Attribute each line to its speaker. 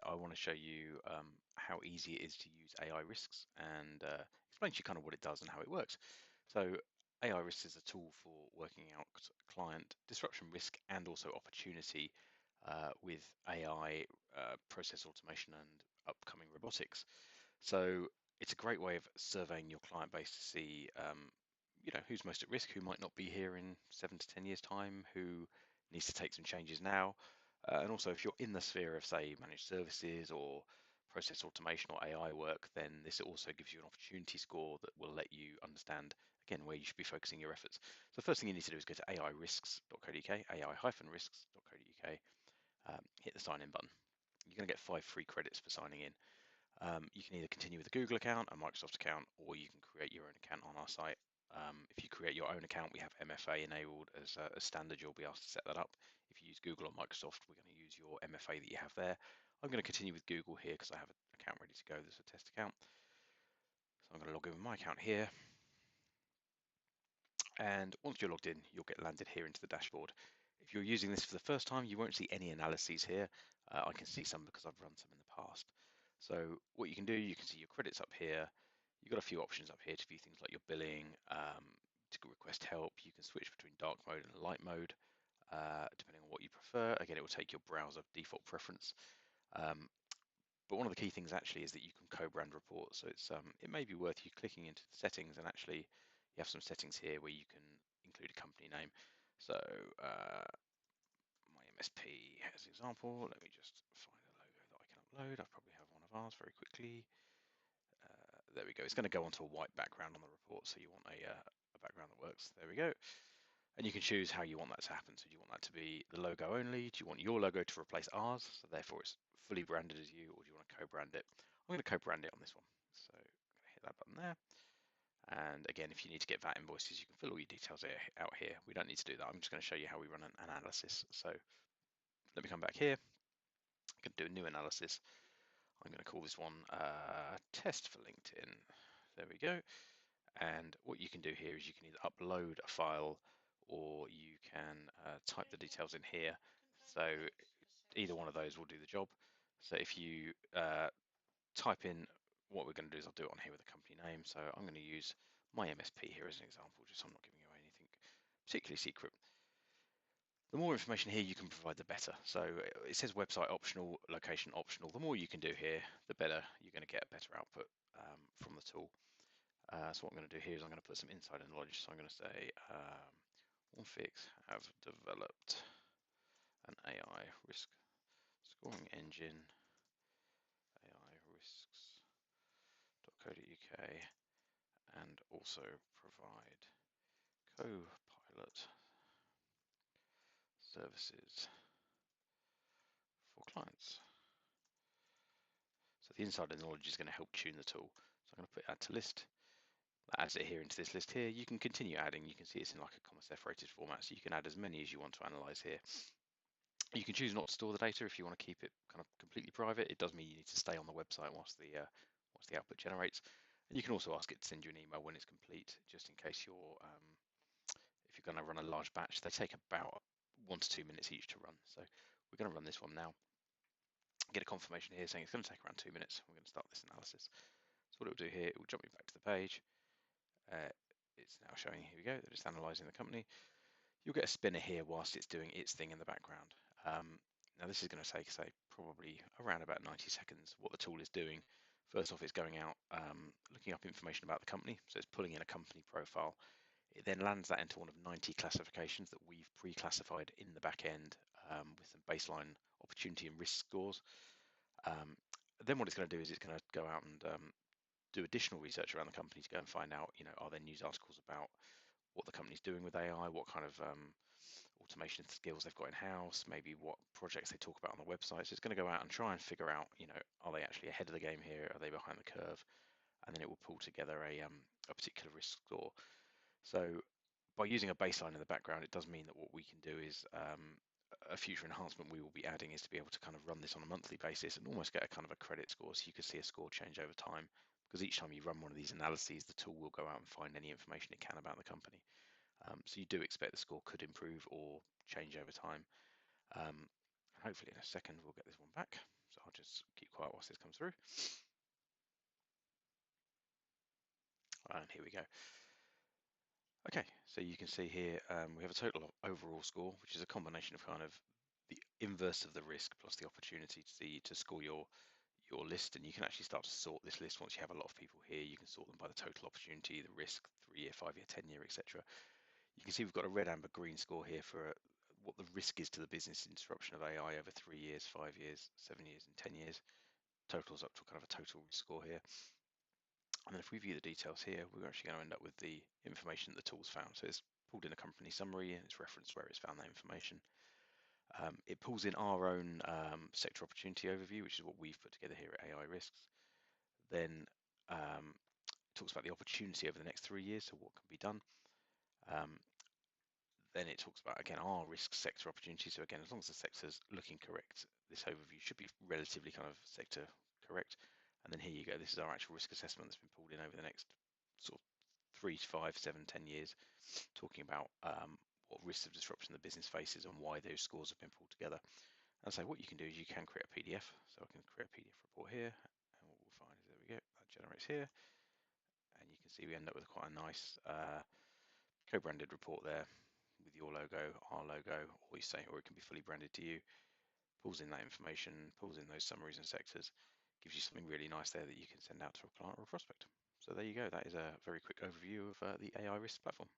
Speaker 1: I want to show you how easy it is to use AI Risks and explain to you kind of what it does and how it works. So AI Risks is a tool for working out client disruption risk and also opportunity with AI, process automation and upcoming robotics. So it's a great way of surveying your client base to see who's most at risk, who might not be here in 7 to 10 years' time, who needs to take some changes now. And also, if you're in the sphere of, say, managed services or process automation or AI work, then this also gives you an opportunity score that will let you understand, again, where you should be focusing your efforts. So the first thing you need to do is go to airisks.co.uk, ai-risks.co.uk, hit the sign in button. You're going to get 5 free credits for signing in. You can either continue with a Google account, a Microsoft account, or you can create your own account on our site. If you create your own account, we have MFA enabled as a standard. You'll be asked to set that up. If you use Google or Microsoft, we're going to use your MFA that you have there. I'm going to continue with Google here because I have an account ready to go. There's a test account. So I'm going to log in with my account here. And once you're logged in, you'll get landed here into the dashboard. If you're using this for the first time, you won't see any analyses here. I can see some because I've run some in the past. So what you can do, you can see your credits up here. You've got a few options up here to view things like your billing, to request help. You can switch between dark mode and light mode, depending on what you prefer. Again, it will take your browser default preference. But one of the key things actually is that you can co-brand reports. So it may be worth you clicking into the settings, and actually you have some settings here where you can include a company name. So my MSP as an example, let me just find a logo that I can upload. I probably have one of ours very quickly. There we go. It's going to go onto a white background on the report, so you want a background that works. There we go. And you can choose how you want that to happen. So do you want that to be the logo only? Do you want your logo to replace ours, so therefore it's fully branded as you, or do you want to co-brand it? I'm going to co-brand it on this one. So I'm going to hit that button there. And again, if you need to get VAT invoices, you can fill all your details out here. We don't need to do that. I'm just going to show you how we run an analysis. So let me come back here. I'm going to do a new analysis. I'm going to call this one test for LinkedIn. There we go. And what you can do here is you can either upload a file or you can type the details in here. So either one of those will do the job. So if you type in, what we're going to do is I'll do it on here with a company name. So I'm going to use my MSP here as an example, just so I'm not giving away anything particularly secret. The more information here you can provide, the better. So it says website optional, location optional. The more you can do here, the better you're going to get a better output from the tool. So what I'm going to do here is I'm going to put some insider knowledge. So I'm going to say Onefix have developed an AI risk scoring engine, AI risks.co.uk, and also provide co-pilot services for clients. So the insider knowledge is going to help tune the tool. So I'm going to put add to list. That adds it here into this list here. You can continue adding. You can see it's in like a comma separated format, so you can add as many as you want to analyze here. You can choose not to store the data if you want to keep it kind of completely private. It does mean you need to stay on the website whilst the output generates. And you can also ask it to send you an email when it's complete, just in case you're if you're going to run a large batch. They take about 1 to 2 minutes each to run. So we're going to run this one now. Get a confirmation here saying it's going to take around 2 minutes. We're going to start this analysis. So what it will do here, it will jump me back to the page. It's now showing, here we go, that it's analysing the company. You'll get a spinner here whilst it's doing its thing in the background. Now this is going to take, say, probably around about 90 seconds. What the tool is doing, first off, it's going out, looking up information about the company. So it's pulling in a company profile. It then lands that into one of 90 classifications that we've pre-classified in the back end with some baseline opportunity and risk scores. Then what it's going to do is it's going to go out and do additional research around the company to go and find out, are there news articles about what the company's doing with AI, what kind of automation skills they've got in house, maybe what projects they talk about on the website. So it's going to go out and try and figure out, are they actually ahead of the game here? Are they behind the curve? And then it will pull together a particular risk score. So by using a baseline in the background, it does mean that what we can do is a future enhancement we will be adding is to be able to kind of run this on a monthly basis and almost get a kind of a credit score, so you can see a score change over time, because each time you run one of these analyses, the tool will go out and find any information it can about the company. So you do expect the score could improve or change over time. And hopefully in a second we'll get this one back. So I'll just keep quiet whilst this comes through. And here we go. Okay, so you can see here we have a total overall score, which is a combination of kind of the inverse of the risk plus the opportunity to score your list, and you can actually start to sort this list once you have a lot of people here. You can sort them by the total opportunity, the risk, 3-year, 5-year, 10-year, etc. You can see we've got a red, amber, green score here for what the risk is to the business in disruption of AI over 3 years, 5 years, 7 years, and 10 years. Totals up to kind of a total score here. And then if we view the details here, we're actually going to end up with the information that the tool's found. So it's pulled in a company summary and it's referenced where it's found that information. It pulls in our own sector opportunity overview, which is what we've put together here at AI Risks. Then it talks about the opportunity over the next 3 years, so what can be done. Then it talks about, again, our risk sector opportunity. So again, as long as the sector's looking correct, this overview should be relatively kind of sector correct. And then here you go. This is our actual risk assessment that's been pulled in over the next sort of 3 to 5, 7, 10 years, talking about what risks of disruption the business faces and why those scores have been pulled together. And so what you can do is you can create a PDF. So I can create a PDF report here. And what we'll find is, there we go, that generates here. And you can see we end up with quite a nice co-branded report there with your logo, our logo, or you say, or it can be fully branded to you. Pulls in that information, pulls in those summaries and sectors, gives you something really nice there that you can send out to a client or a prospect. So there you go. That is a very quick overview of the AI risk platform.